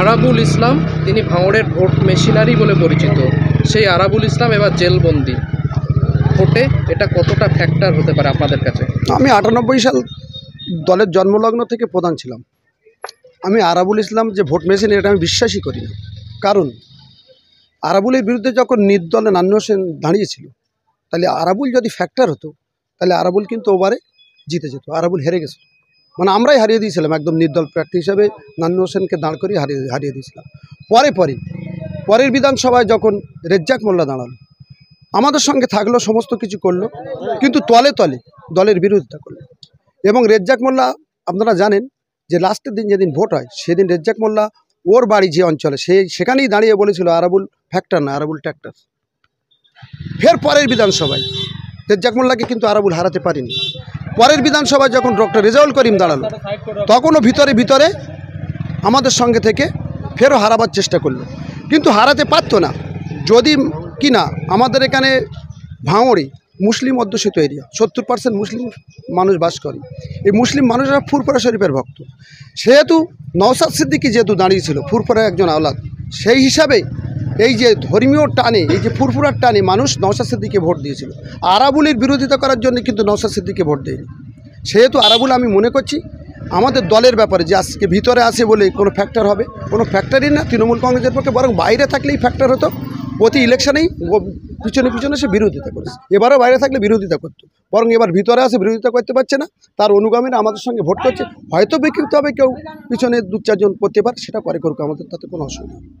আরাবুল ইসলাম তিনি ভাঙড়ের vote machinery বলে পরিচিত। সেই আরাবুল ইসলাম এবার জেলবন্দি। ভোটে এটা কতটা ফ্যাক্টর হতে পারে আপনাদের কাছে? আমি 98 সাল দলের জন্মলগ্ন থেকে প্রধান ছিলাম। আমি আরাবুল ইসলাম যে ভোট মেশিন এটা আমি বিশ্বাসই করি না। কারণ আরাবুলের বিরুদ্ধে যখন নির্দলে নান্নু হোসেন দাঁড়িয়েছিল, তাহলে আরাবুল যদি ফ্যাক্টর হতো তাহলে আরাবুল কিন্তু ওবারে জিতে যেত। আরাবুল হেরে গেছিল, মানে আমরাই হারিয়ে দিয়েছিলাম একদম নির্দল প্রার্থী হিসাবে নান্নু হোসেনকে দাঁড় করিয়ে হারিয়ে দিয়েছিলাম। পরের বিধানসভায় যখন রেজ্জাক মোল্লা দাঁড়ালো, আমাদের সঙ্গে থাকলো, সমস্ত কিছু করলো, কিন্তু তলে তলে দলের বিরোধিতা করলো। এবং রেজ্জাক মোল্লা আপনারা জানেন যে লাস্টের দিন যেদিন ভোট হয় সেদিন রেজ্জাক মোল্লা ওর বাড়ি যে অঞ্চলে সেখানেই দাঁড়িয়ে বলেছিল আরাবুল ফ্যাক্টর না, আরাবুল ট্র্যাক্টর। ফের পরের বিধানসভায় রেজ্জাক মোল্লাকে কিন্তু আরাবুল হারাতে পারেনি। পরের বিধানসভায় যখন ডক্টর রেজাউল করিম দাঁড়ালো, তখনও ভিতরে আমাদের সঙ্গে থেকে ফেরও হারাবার চেষ্টা করলো, কিন্তু হারাতে পারতো না। যদি কি না আমাদের এখানে ভাঙড়ে মুসলিম অধ্যুষিত এরিয়া, 70% মুসলিম মানুষ বাস করে। এই মুসলিম মানুষরা ফুরফুরা শরীফের ভক্ত। সেহেতু নওশাদ সিদ্দিকী যেহেতু দাঁড়িয়েছিল ফুরফুরার একজন আওলাদ, সেই হিসাবে এই যে ধর্মীয় টানে, এই যে ফুরফুরার টানে মানুষ নওশাদ সিদ্দিকীকে ভোট দিয়েছিল। আরাবুলের বিরোধিতা করার জন্য কিন্তু নওশাদ সিদ্দিকীকে ভোট দেয়নি। সেহেতু আরাবুল আমি মনে করছি আমাদের দলের ব্যাপারে যে আজকে ভিতরে আসে বলে কোনো ফ্যাক্টর হবে, কোনো ফ্যাক্টরই না তৃণমূল কংগ্রেসের পক্ষে, বরং বাইরে থাকলেই ফ্যাক্টর হতো। প্রতি ইলেকশনেই পিছনে সে বিরোধিতা করেছে, এবারও বাইরে থাকলে বিরোধিতা করতো, বরং এবার ভিতরে আসে বিরোধিতা করতে পারছে না। তার অনুগামীরা আমাদের সঙ্গে ভোট করছে, হয়তো বিকৃত হবে, কেউ পিছনে 2-4 জন করতে পারে, সেটা করে করুক, আমাদের তাতে কোনো অসুবিধা নেই।